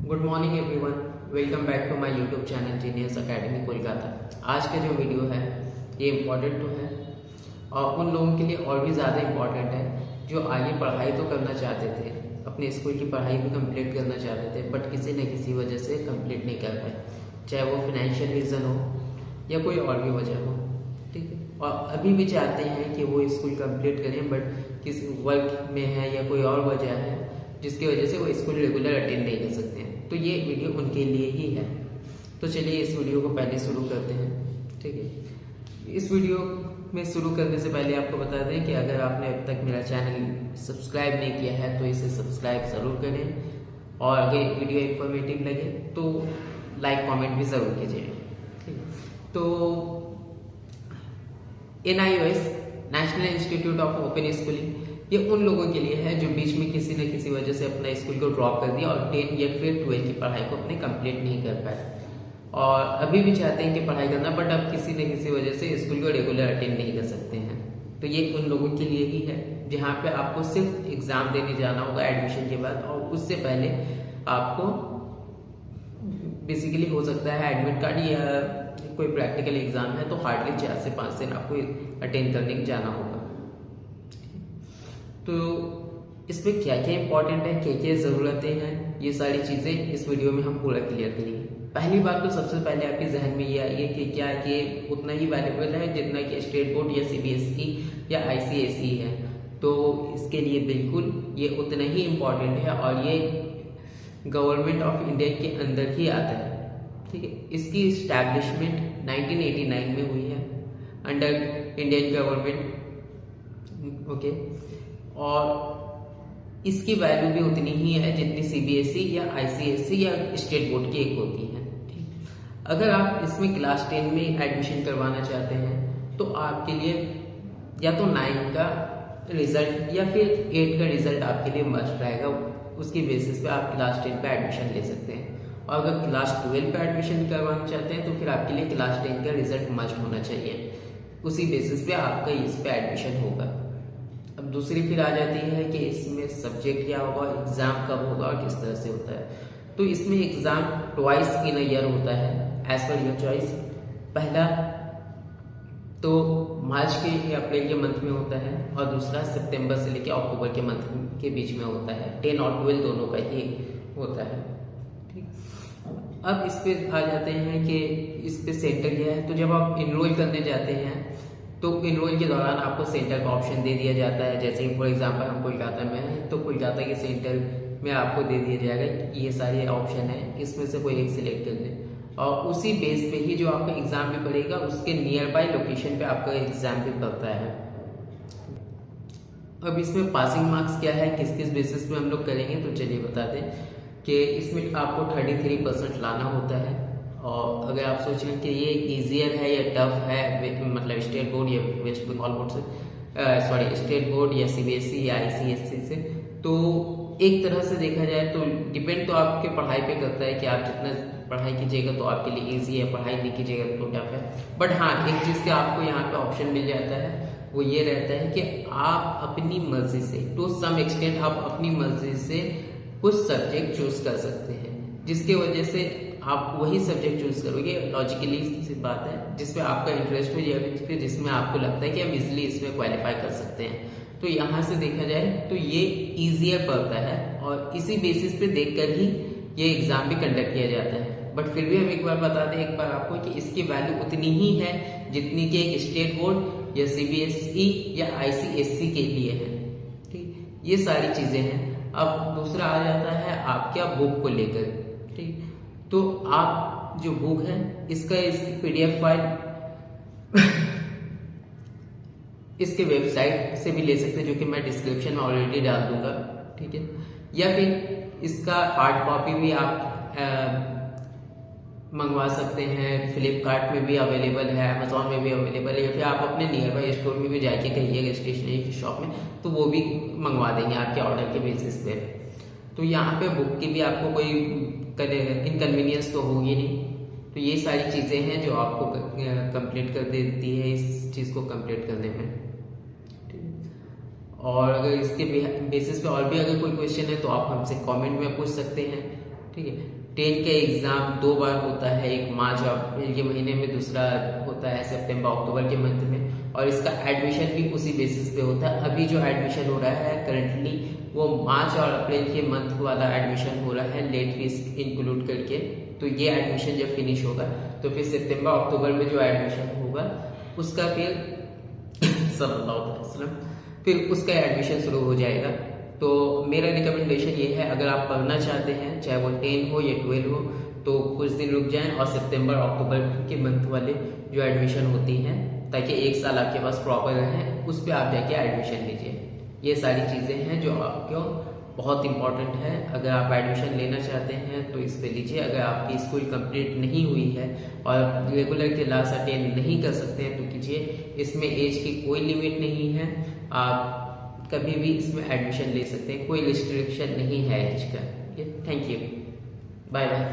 Good morning everyone, welcome back to my YouTube channel genius academy Kolkata. आज का जो video है ये इम्पॉर्टेंट तो है और उन लोगों के लिए और भी ज़्यादा इम्पॉर्टेंट है जो आगे पढ़ाई तो करना चाहते थे, अपने स्कूल की पढ़ाई भी कंप्लीट करना चाहते थे, बट किसी न किसी वजह से कंप्लीट नहीं कर पाए, चाहे वो फिनेंशियल रीज़न हो या कोई और भी वजह हो। ठीक है, और अभी भी चाहते हैं कि वो स्कूल कंप्लीट करें, बट किस वर्क में है या कोई और वजह है जिसकी वजह से वो स्कूल रेगुलर अटेंड नहीं कर सकते हैं। तो ये वीडियो उनके लिए ही है। तो चलिए इस वीडियो को पहले शुरू करते हैं। ठीक है, इस वीडियो में शुरू करने से पहले आपको बता दें कि अगर आपने अब तक मेरा चैनल सब्सक्राइब नहीं किया है तो इसे सब्सक्राइब ज़रूर करें, और अगर वीडियो इन्फॉर्मेटिव लगे तो लाइक कमेंट भी ज़रूर कीजिए। ठीक है, तो NIOS national institute of open schooling ये उन लोगों के लिए है जो बीच में किसी न किसी वजह से अपना स्कूल को ड्रॉप कर दिया और 10 या फिर 12 की पढ़ाई को अपने कंप्लीट नहीं कर पाए और अभी भी चाहते हैं कि पढ़ाई करना, बट अब किसी न किसी वजह से स्कूल को रेगुलर अटेंड नहीं कर सकते हैं। तो ये उन लोगों के लिए ही है जहाँ पे आपको सिर्फ एग्जाम देने जाना होगा एडमिशन के बाद, और उससे पहले आपको बेसिकली हो सकता है एडमिट कार्ड या कोई प्रैक्टिकल एग्जाम है तो हार्डली 4 से 5 दिन आपको अटेंड करने जाना होगा। तो इसमें क्या क्या इंपॉर्टेंट है, क्या क्या ज़रूरतें हैं, ये सारी चीज़ें इस वीडियो में हम पूरा क्लियर करेंगे। पहली बात तो सबसे पहले आपके जहन में ये आइए कि क्या ये उतना ही वैल्यूबल है जितना कि स्टेट बोर्ड या CBSE या ICSE है। तो इसके लिए बिल्कुल ये उतना ही इम्पॉर्टेंट है और ये गवर्नमेंट ऑफ इंडिया के अंदर ही आता है। ठीक है, इसकी इस्टेब्लिशमेंट 1989 में हुई है अंडर इंडियन गवर्नमेंट। ओके, और इसकी वैल्यू भी उतनी ही है जितनी CBSE या ICSE या स्टेट बोर्ड की एक होती है। ठीक, अगर आप इसमें क्लास 10 में एडमिशन करवाना चाहते हैं तो आपके लिए या तो 9 का रिजल्ट या फिर 8 का रिजल्ट आपके लिए मस्ट रहेगा, उसकी बेसिस पे आप क्लास 10 पे एडमिशन ले सकते हैं। और अगर क्लास 12 पे एडमिशन करवाना चाहते हैं तो फिर आपके लिए क्लास 10 का रिजल्ट मस्ट होना चाहिए, उसी बेसिस पे आपका इस पे एडमिशन होगा। अब दूसरी फिर आ जाती है कि इसमें सब्जेक्ट क्या होगा, एग्जाम कब होगा और किस तरह से होता है। तो इसमें exam twice in a year होता है एज पर योर चॉइस। पहला तो मार्च के या अप्रैल के मंथ में होता है और दूसरा सितंबर से लेकर अक्टूबर के मंथ के बीच में होता है। 10 और 12 दोनों का ही होता है। ठीक, अब इस पे आ जाते हैं कि इस पे सेंटर क्या है। तो जब आप इनरोल करने जाते हैं तो इनरोल के दौरान आपको सेंटर का ऑप्शन दे दिया जाता है। जैसे कि फॉर एग्जांपल हम कोलकाता में हैं तो कोलकाता के सेंटर में आपको दे दिया जाएगा ये सारे ऑप्शन है, इसमें से कोई एक सिलेक्ट कर लें और उसी बेस पे ही जो आपका एग्जाम भी पड़ेगा उसके नियर बाय लोकेशन पे आपका एग्जाम भी पड़ता है। अब इसमें पासिंग मार्क्स क्या है, किस किस बेसिस पे हम लोग करेंगे, तो चलिए बता दें कि इसमें आपको 33% लाना होता है। और अगर आप सोच लें कि ये ईजियर है या टफ है, मतलब स्टेट बोर्ड या वेस्ट बंगाल बोर्ड से स्टेट बोर्ड या CBSE या ICSE से, तो एक तरह से देखा जाए तो डिपेंड तो आपके पढ़ाई पे करता है कि आप जितना पढ़ाई कीजिएगा तो आपके लिए ईजी है, पढ़ाई नहीं कीजिएगा तो टफ है। बट हाँ, एक चीज़ का आपको यहाँ पे ऑप्शन मिल जाता है, वो ये रहता है कि आप अपनी मर्जी से टू सम एक्सटेंट आप अपनी मर्जी से कुछ सब्जेक्ट चूज कर सकते हैं, जिसके वजह से आप वही सब्जेक्ट चूज करोगे, लॉजिकली सी बात है, जिसमें आपका इंटरेस्ट हो या फिर जिसमें आपको लगता है कि हम इजिली इसमें क्वालिफाई कर सकते हैं। तो यहाँ से देखा जाए तो ये ईजियर पड़ता है और इसी बेसिस पे देखकर ही ये एग्जाम भी कंडक्ट किया जाता है। बट फिर भी हम एक बार बता दें एक बार आपको कि इसकी वैल्यू उतनी ही है जितनी कि एक स्टेट बोर्ड या CBSE या ICSE के लिए है। ठीक, ये सारी चीजें हैं। अब दूसरा आ जाता है आपके बुक को लेकर। ठीक, तो आप जो बुक है इसका PDF फाइल इसके वेबसाइट से भी ले सकते हैं, जो कि मैं डिस्क्रिप्शन में ऑलरेडी डाल दूंगा। ठीक है, या फिर इसका हार्ड कॉपी भी आप मंगवा सकते हैं, फ्लिपकार्ट में भी अवेलेबल है, अमेजोन में भी अवेलेबल है, या फिर आप अपने नियर बाई स्टोर में भी जाके कहिएगा स्टेशनरी की शॉप में तो वो भी मंगवा देंगे आपके ऑर्डर के बेसिस पे। तो यहाँ पे बुक की भी आपको कोई इनकन्वीनियंस तो होगी नहीं। तो ये सारी चीज़ें हैं जो आपको कंप्लीट कर देती है इस चीज़ को कंप्लीट करने में। और अगर इसके बेसिस पे और भी अगर कोई क्वेश्चन है तो आप हमसे कमेंट में पूछ सकते हैं। ठीक है। 10 का एग्जाम 2 बार होता है, एक मार्च और अप्रैल के महीने में, दूसरा होता है सितंबर अक्टूबर के मंथ में, और इसका एडमिशन भी उसी बेसिस पे होता है। अभी जो एडमिशन हो रहा है करंटली वो मार्च और अप्रैल के मंथ वाला एडमिशन हो रहा है, लेट फीस इंक्लूड करके। तो ये एडमिशन जब फिनिश होगा तो फिर सितंबर अक्टूबर में जो एडमिशन होगा उसका फिर सल्लल्लाहु अलैहि वसल्लम, फिर उसका एडमिशन शुरू हो जाएगा। तो मेरा रिकमेंडेशन ये है, अगर आप पढ़ना चाहते हैं चाहे वो 10 हो या 12 हो, तो कुछ दिन रुक जाएं और सितंबर अक्टूबर के मंथ वाले जो एडमिशन होती हैं, ताकि एक साल आपके पास प्रॉपर रहे, उस पर आप जाके एडमिशन लीजिए। ये सारी चीज़ें हैं जो आपको बहुत इंपॉर्टेंट है। अगर आप एडमिशन लेना चाहते हैं तो इस पे लीजिए। अगर आपकी स्कूल कंप्लीट नहीं हुई है और रेगुलर क्लास अटेंड नहीं कर सकते हैं तो कीजिए। इसमें एज की कोई लिमिट नहीं है, आप कभी भी इसमें एडमिशन ले सकते हैं, कोई रिस्ट्रिक्शन नहीं है एज का। Thank you, bye bye.